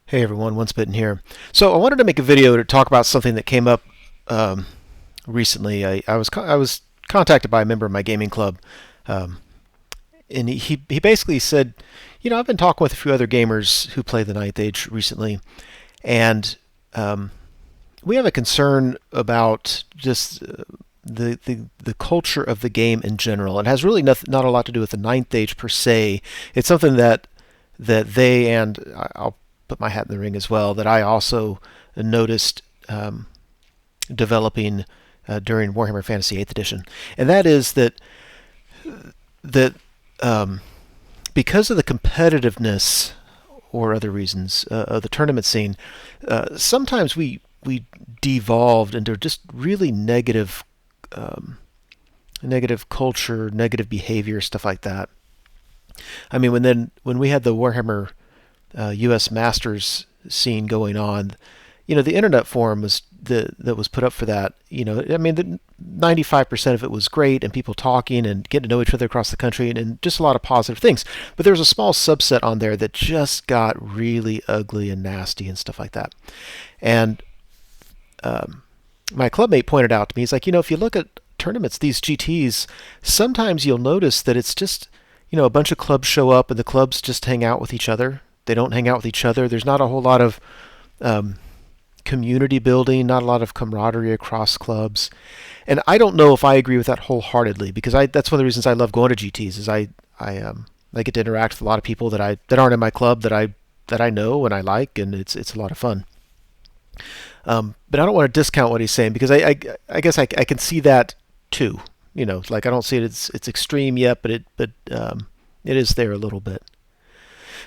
Hey everyone, Once Bitten here. So I wanted to make a video to talk about something that came up um, recently. I was contacted by a member of my gaming club, um, and he basically said, I've been talking with a few other gamers who play the Ninth Age recently, and um, we have a concern about just the culture of the game in general. It has really not a lot to do with the Ninth Age per se. It's something that they and I'll put my hat in the ring as well, that I also noticed developing during Warhammer Fantasy 8th edition, and that is that um, because of the competitiveness or other reasons of the tournament scene, sometimes we devolved into just really negative culture, negative behavior, stuff like that. I mean, when we had the Warhammer U.S. Masters scene going on, the internet forum that was put up for that. I mean, 95% of it was great and people talking and getting to know each other across the country and just a lot of positive things. But there was a small subset on there that just got really ugly and nasty and stuff like that. And my clubmate pointed out to me, he's like, if you look at tournaments, these GTs, sometimes you'll notice that it's just, a bunch of clubs show up and the clubs just hang out with each other. They don't hang out with each other. There's not a whole lot of community building, not a lot of camaraderie across clubs. And I don't know if I agree with that wholeheartedly, because that's one of the reasons I love going to GTs is I get to interact with a lot of people that aren't in my club that I know and I like, and it's a lot of fun. But I don't want to discount what he's saying, because I guess I can see that too. Like, I don't see it's extreme yet, but it is there a little bit.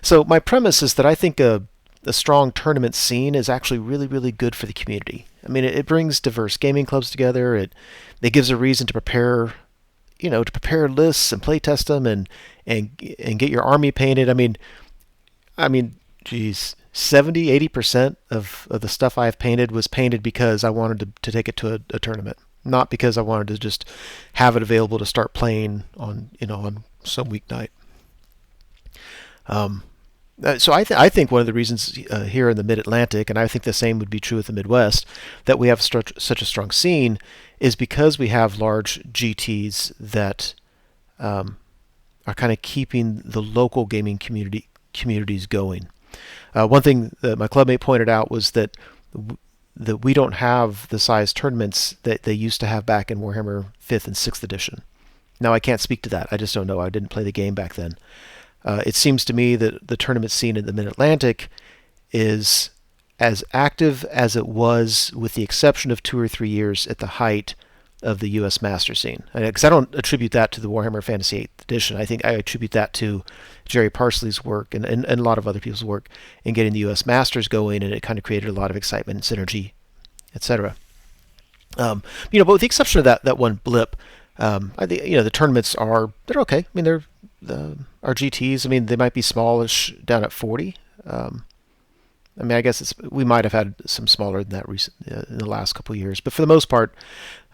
So my premise is that I think a strong tournament scene is actually really, really good for the community. I mean, it brings diverse gaming clubs together. It gives a reason to prepare, to prepare lists and play test them and get your army painted. Geez, 70-80% of the stuff I have painted was painted because I wanted to take it to a tournament, not because I wanted to just have it available to start playing on some weeknight. So I think one of the reasons here in the Mid-Atlantic, and I think the same would be true with the Midwest, that we have such a strong scene is because we have large GTs that are kind of keeping the local gaming communities going. One thing that my clubmate pointed out was that we don't have the size tournaments that they used to have back in Warhammer 5th and 6th edition. Now, I can't speak to that. I just don't know. I didn't play the game back then. It seems to me that the tournament scene in the Mid-Atlantic is as active as it was, with the exception of 2 or 3 years at the height of the U.S. Master scene. Because I don't attribute that to the Warhammer Fantasy 8th edition. I think I attribute that to Jerry Parsley's work and a lot of other people's work in getting the U.S. Masters going, and it kind of created a lot of excitement and synergy, etc. But with the exception of that one blip, I think the tournaments they're okay. I mean, they're our GTs. I mean, they might be smallish down at 40. I guess we might have had some smaller than that in the last couple of years, but for the most part,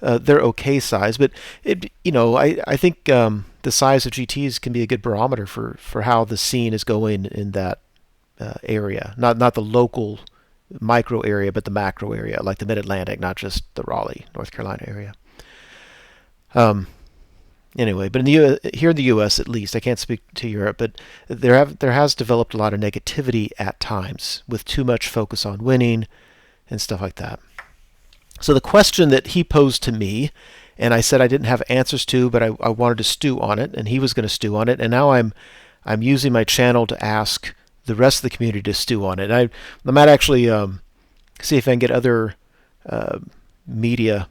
they're okay size. But I think the size of GTs can be a good barometer for how the scene is going in that area. Not the local micro area, but the macro area, like the Mid-Atlantic, not just the Raleigh, North Carolina area. Anyway, but here in the U.S. at least, I can't speak to Europe, but there has developed a lot of negativity at times, with too much focus on winning and stuff like that. So the question that he posed to me, and I said I didn't have answers to, but I wanted to stew on it, and he was going to stew on it, and now I'm using my channel to ask the rest of the community to stew on it. I might actually see if I can get other media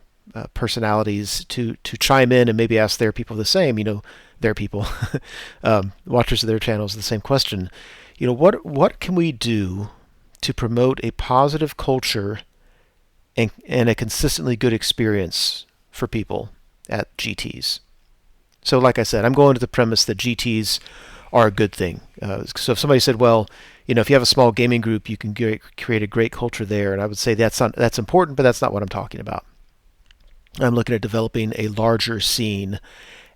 personalities to chime in and maybe ask their people the same. Their people, watchers of their channels, the same question. What can we do to promote a positive culture and a consistently good experience for people at GTs? So, like I said, I'm going to the premise that GTs are a good thing. So if somebody said, well, if you have a small gaming group, you can create a great culture there, and I would say that's important, but that's not what I'm talking about. I'm looking at developing a larger scene,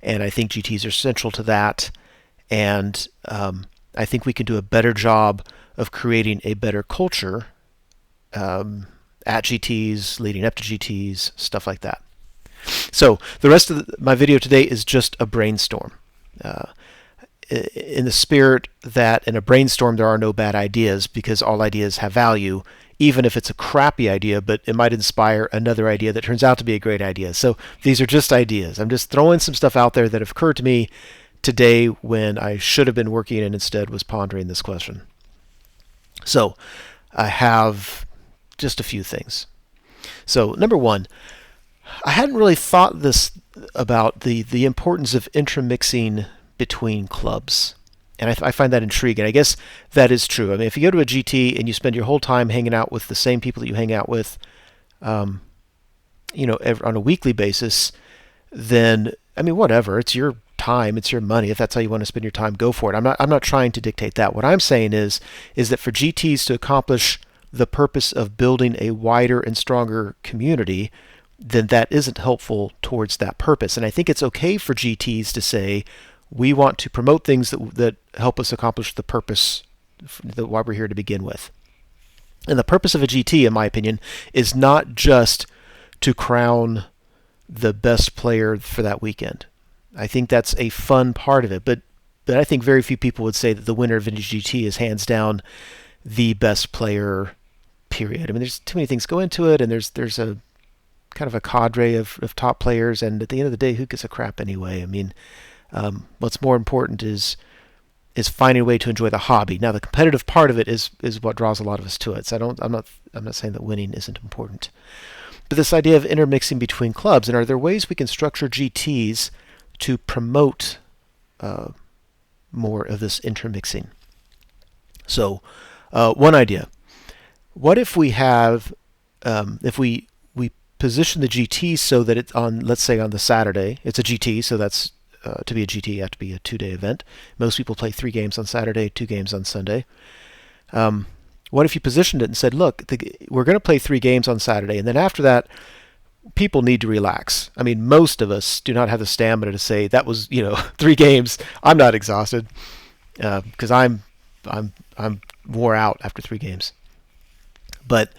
and I think GTs are central to that. And I think we can do a better job of creating a better culture at GTs, leading up to GTs, stuff like that. So the rest of my video today is just a brainstorm. In the spirit that in a brainstorm there are no bad ideas because all ideas have value, even if it's a crappy idea, but it might inspire another idea that turns out to be a great idea. So these are just ideas. I'm just throwing some stuff out there that have occurred to me today when I should have been working and instead was pondering this question. So I have just a few things. So number one, I hadn't really thought this about the importance of intermixing between clubs. And I find that intriguing. I guess that is true. I mean, if you go to a GT and you spend your whole time hanging out with the same people that you hang out with, on a weekly basis, then, I mean, whatever. It's your time. It's your money. If that's how you want to spend your time, go for it. I'm not trying to dictate that. What I'm saying is that for GTs to accomplish the purpose of building a wider and stronger community, then that isn't helpful towards that purpose. And I think it's okay for GTs to say, we want to promote things that help us accomplish the purpose why we're here to begin with. And the purpose of a GT, in my opinion, is not just to crown the best player for that weekend. I think that's a fun part of it, but I think very few people would say that the winner of Vintage GT is hands down the best player, period. I mean, there's too many things go into it, and there's a kind of a cadre of top players, and at the end of the day, who gives a crap anyway? I mean, what's more important is finding a way to enjoy the hobby. Now, the competitive part of it is what draws a lot of us to it. So I'm not saying that winning isn't important, but this idea of intermixing between clubs, and are there ways we can structure GTs to promote more of this intermixing? So, one idea: what if we have if we position the GT so that it's on, let's say on the Saturday, it's a GT, so that's to be a GT, you have to be a 2-day event. Most people play 3 games on Saturday, 2 games on Sunday. What if you positioned it and said, look, we're going to play 3 games on Saturday, and then after that, people need to relax. I mean, most of us do not have the stamina to say that was 3 games. I'm not exhausted because I'm wore out after 3 games. But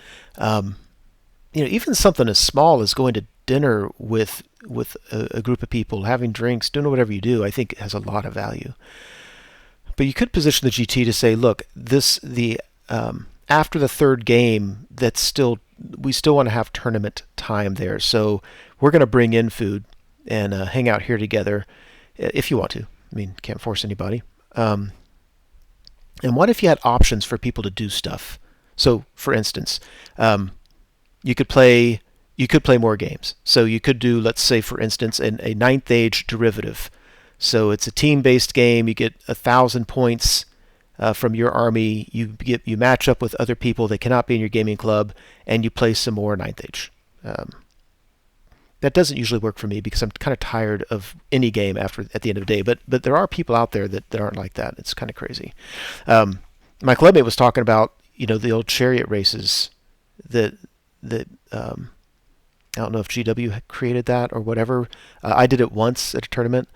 even something as small as going to dinner with a group of people, having drinks, doing whatever you do, I think has a lot of value. But you could position the GT to say, look, after the 3rd game, we still want to have tournament time there. So we're going to bring in food and hang out here together if you want to. I mean, can't force anybody. And what if you had options for people to do stuff? So, for instance, you could play more games. So you could do, let's say, for instance, a 9th age derivative. So it's a team-based game. You get 1,000 points from your army. You match up with other people that cannot be in your gaming club, and you play some more 9th age. That doesn't usually work for me because I'm kind of tired of any game at the end of the day. But there are people out there that aren't like that. It's kind of crazy. My clubmate was talking about the old chariot races that I don't know if GW created that or whatever. I did it once at a tournament.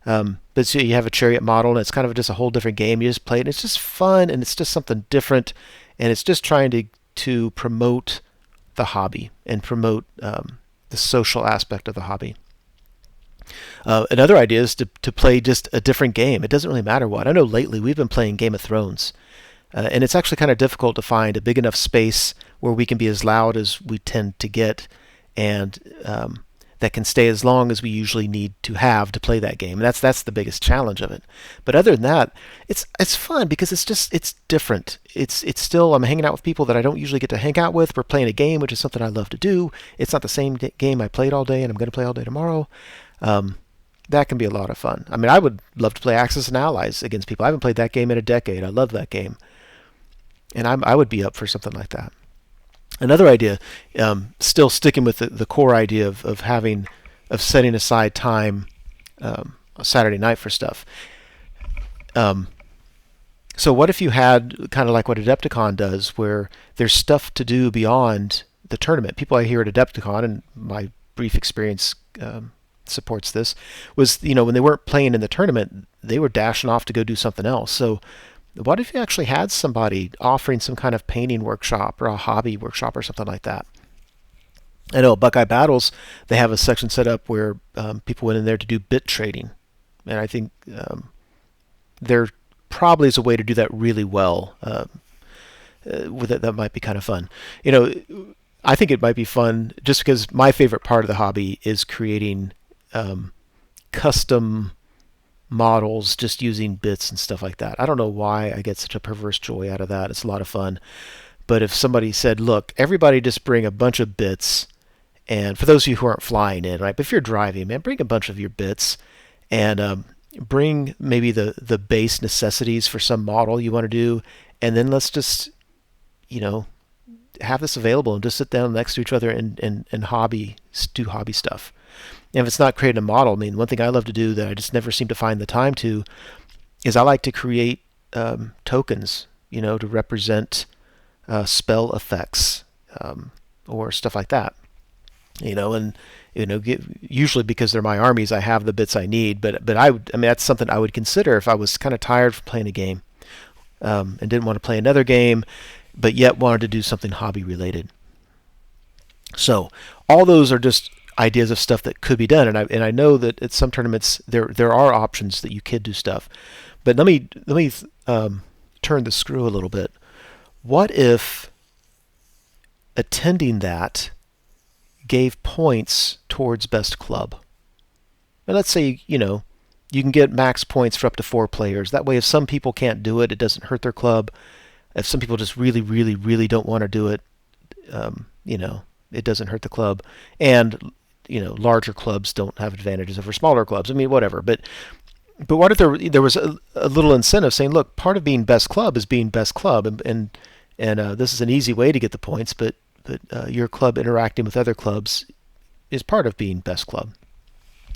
But so you have a chariot model, and it's kind of just a whole different game. You just play it, and it's just fun, and it's just something different, and it's just trying to promote the hobby and promote the social aspect of the hobby. Another idea is to play just a different game. It doesn't really matter what. I know lately we've been playing Game of Thrones, and it's actually kind of difficult to find a big enough space where we can be as loud as we tend to get, and that can stay as long as we usually need to have to play that game. And that's the biggest challenge of it. But other than that, it's fun because it's different. It's still, I'm hanging out with people that I don't usually get to hang out with. We're playing a game, which is something I love to do. It's not the same game I played all day and I'm going to play all day tomorrow. That can be a lot of fun. I mean, I would love to play Axis and Allies against people. I haven't played that game in a decade. I love that game. And I would be up for something like that. Another idea, still sticking with the core idea of setting aside time Saturday night for stuff. So what if you had kind of like what Adepticon does, where there's stuff to do beyond the tournament? People I hear at Adepticon, and my brief experience supports this, was when they weren't playing in the tournament, they were dashing off to go do something else. So What if you actually had somebody offering some kind of painting workshop or a hobby workshop or something like that? I know at Buckeye Battles, they have a section set up where people went in there to do bit trading. And I think there probably is a way to do that really well. With it, that might be kind of fun. You know, I think it might be fun just because my favorite part of the hobby is creating custom models just using bits and stuff like that. I don't know why I get such a perverse joy out of that. It's a lot of fun. But if somebody said, look, everybody just bring a bunch of bits, and for those of you who aren't flying in, right, but if you're driving, man, bring a bunch of your bits and bring maybe the base necessities for some model you want to do, and then let's just, you know, have this available and just sit down next to each other and do hobby stuff. And if it's not creating a model, I mean, one thing I love to do that I just never seem to find the time to is I like to create tokens, you know, to represent spell effects or stuff like that. You know, and usually because they're my armies, I have the bits I need. But I mean, that's something I would consider if I was kind of tired from playing a game and didn't want to play another game, but yet wanted to do something hobby related. So all those are just ideas of stuff that could be done, and I know that at some tournaments there are options that you could do stuff. But let me turn the screw a little bit. What if attending that gave points towards best club? And let's say, you know, you can get max points for up to 4 players. That way, if some people can't do it, it doesn't hurt their club. If some people just really, really, really don't want to do it, you know, it doesn't hurt the club. And, you know, larger clubs don't have advantages over smaller clubs. I mean, whatever. But what if there was a little incentive saying, look, part of being best club is being best club, and this is an easy way to get the points, but your club interacting with other clubs is part of being best club.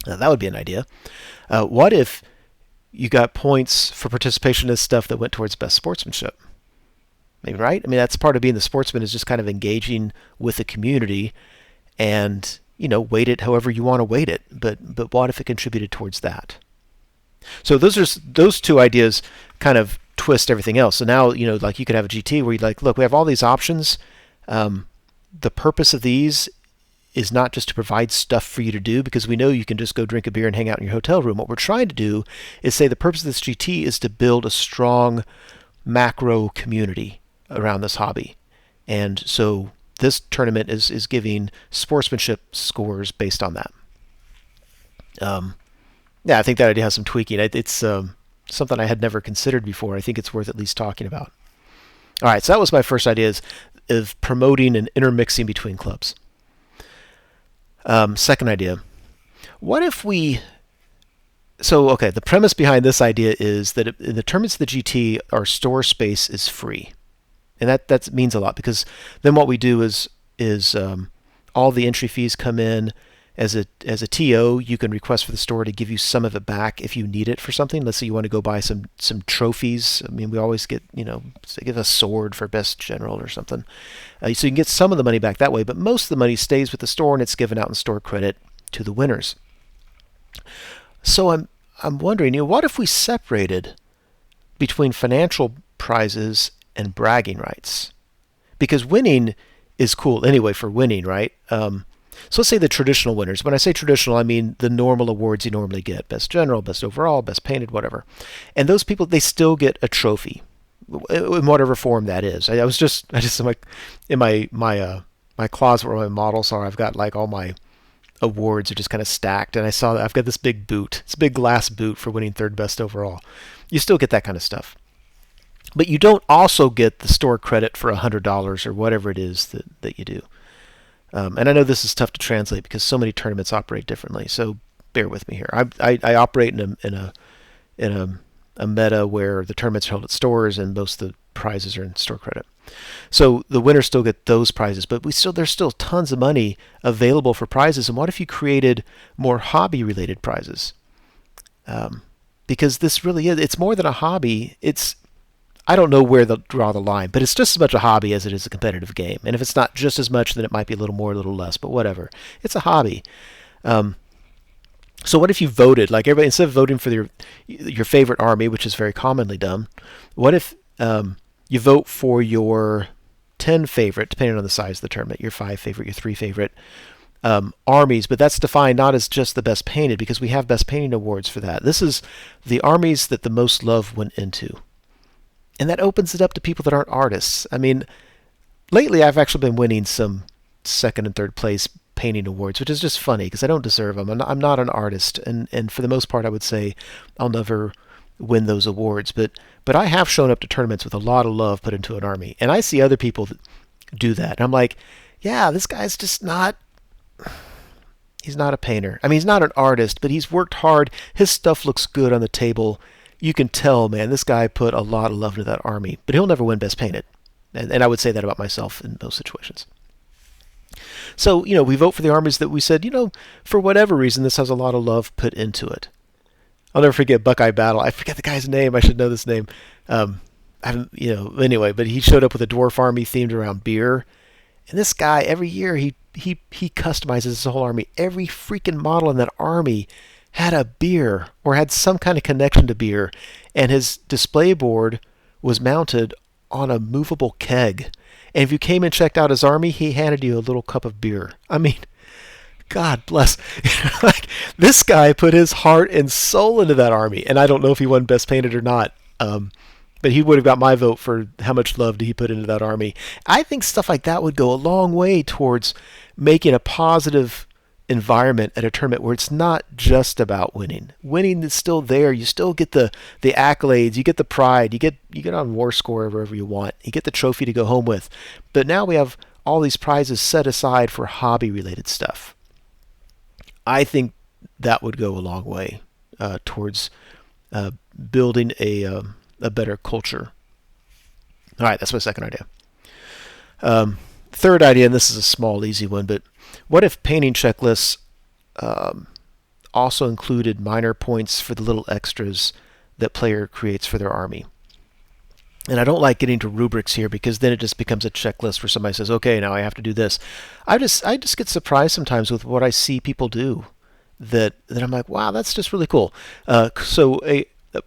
That would be an idea. What if you got points for participation in stuff that went towards best sportsmanship? Maybe, right? I mean, that's part of being the sportsman, is just kind of engaging with the community and, you know, weight it however you want to weight it. But what if it contributed towards that? So those two ideas kind of twist everything else. So now, you know, like you could have a GT where you're like, look, we have all these options. The purpose of these is not just to provide stuff for you to do, because we know you can just go drink a beer and hang out in your hotel room. What we're trying to do is say the purpose of this GT is to build a strong macro community around this hobby. And so this tournament is giving sportsmanship scores based on that. Yeah, I think that idea has some tweaking. It's something I had never considered before. I think it's worth at least talking about. All right, so that was my first idea, of promoting and intermixing between clubs. Second idea, what if we... So, okay, the premise behind this idea is that in the tournaments of the GT, our store space is free. And that means a lot, because then what we do is all the entry fees come in. As a TO, you can request for the store to give you some of it back if you need it for something. Let's say you want to go buy some trophies. I mean, we always get, you know, they give a sword for best general or something. So you can get some of the money back that way, but most of the money stays with the store and it's given out in store credit to the winners. So I'm wondering, you know, what if we separated between financial prizes and bragging rights? Because winning is cool anyway for winning, right? So let's say the traditional winners. When I say traditional, I mean the normal awards you normally get: best general, best overall, best painted, whatever. And those people, they still get a trophy, in whatever form that is. I just like in my closet where my models are, I've got like all my awards are just kind of stacked, and I saw that I've got this big boot. It's a big glass boot for winning third best overall. You still get that kind of stuff. But you don't also get the store credit for $100 or whatever it is that you do. And I know this is tough to translate because so many tournaments operate differently. So bear with me here. I operate in a meta where the tournaments are held at stores and most of the prizes are in store credit. So the winners still get those prizes, but there's still tons of money available for prizes. And what if you created more hobby-related prizes? Because this really it's more than a hobby. I don't know where to draw the line, but it's just as much a hobby as it is a competitive game. And if it's not just as much, then it might be a little more, a little less, but whatever. It's a hobby. So what if you voted, like everybody, instead of voting for your favorite army, which is very commonly done, what if you vote for your 10 favorite, depending on the size of the tournament, your 5 favorite, your 3 favorite armies, but that's defined not as just the best painted, because we have best painting awards for that. This is the armies that the most love went into. And that opens it up to people that aren't artists. I mean, lately I've actually been winning some second and third place painting awards, which is just funny because I don't deserve them. I'm not an artist, and for the most part, I would say I'll never win those awards. But I have shown up to tournaments with a lot of love put into an army, and I see other people that do that, and I'm like, yeah, this guy's just not. He's not a painter. I mean, he's not an artist, but he's worked hard. His stuff looks good on the table. You can tell, man, this guy put a lot of love into that army, but he'll never win best painted. And I would say that about myself in those situations. So, we vote for the armies that we said, for whatever reason, this has a lot of love put into it. I'll never forget Buckeye Battle. I forget the guy's name. I should know this name. Anyway, but he showed up with a dwarf army themed around beer. And this guy, every year, he customizes his whole army. Every freaking model in that army had a beer or had some kind of connection to beer. And his display board was mounted on a movable keg. And if you came and checked out his army, he handed you a little cup of beer. I mean, God bless. Like, this guy put his heart and soul into that army. And I don't know if he won Best Painted or not. But he would have got my vote for how much love did he put into that army. I think stuff like that would go a long way towards making a positive environment at a tournament where it's not just about winning. Winning is still there. You still get the accolades. You get the pride. You get on War Score wherever you want. You get the trophy to go home with. But now we have all these prizes set aside for hobby-related stuff. I think that would go a long way towards building a better culture. All right, that's my second idea. Third idea, and this is a small, easy one, but what if painting checklists also included minor points for the little extras that player creates for their army? And I don't like getting to rubrics here because then it just becomes a checklist where somebody says, okay, now I have to do this. I just get surprised sometimes with what I see people do that I'm like, wow, that's just really cool.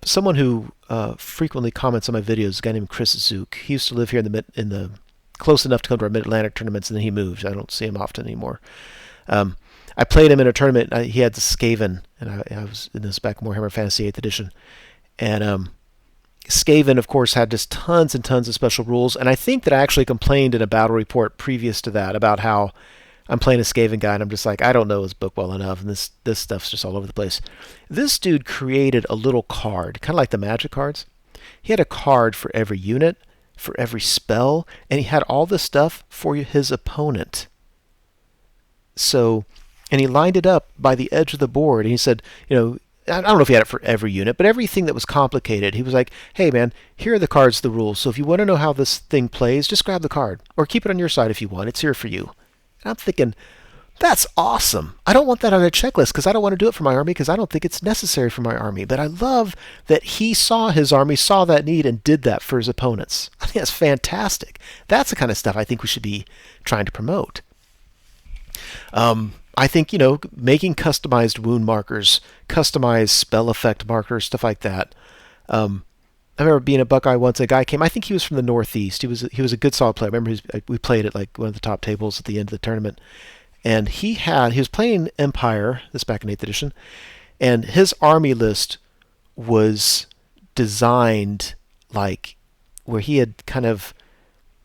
Someone who frequently comments on my videos, a guy named Chris Zook. He used to live here in the close enough to come to our Mid-Atlantic tournaments, and then he moved. I don't see him often anymore. I played him in a tournament. He had the Skaven, and I was in this back Warhammer Fantasy 8th edition. And Skaven, of course, had just tons and tons of special rules. And I think that I actually complained in a battle report previous to that about how I'm playing a Skaven guy, and I'm just like, I don't know his book well enough, and this stuff's just all over the place. This dude created a little card, kind of like the Magic cards. He had a card for every unit, for every spell, and he had all this stuff for his opponent. So, and he lined it up by the edge of the board, and he said, I don't know if he had it for every unit, but everything that was complicated, he was like, hey man, here are the cards, the rules. So if you want to know how this thing plays, just grab the card. Or keep it on your side if you want. It's here for you. And I'm thinking, that's awesome. I don't want that on a checklist because I don't want to do it for my army because I don't think it's necessary for my army. But I love that he saw his army, saw that need, and did that for his opponents. I think that's fantastic. That's the kind of stuff I think we should be trying to promote. I think, making customized wound markers, customized spell effect markers, stuff like that. I remember being a Buckeye once. A guy came. I think he was from the Northeast. He was a good solid player. I remember we played at like one of the top tables at the end of the tournament, and he was playing Empire. This back in 8th edition, and his army list was designed like where he had kind of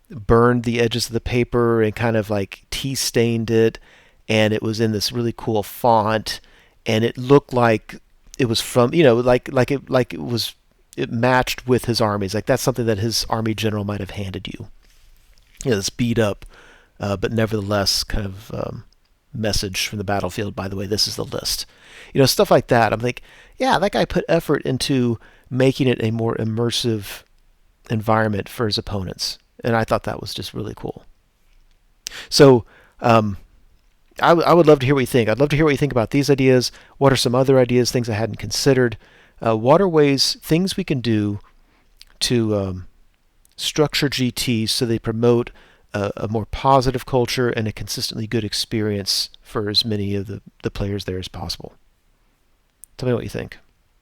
burned the edges of the paper and kind of like tea stained it, and it was in this really cool font, and it looked like it was from it matched with his armies. Like that's something that his army general might have handed you. This beat up, but nevertheless kind of message from the battlefield. By the way, this is the list. Stuff like that. I'm like, yeah, that guy put effort into making it a more immersive environment for his opponents, and I thought that was just really cool. So, I would love to hear what you think. I'd love to hear what you think about these ideas. What are some other ideas, things I hadn't considered? What are ways, things we can do to structure GTs so they promote a more positive culture and a consistently good experience for as many of the players there as possible? Tell me what you think.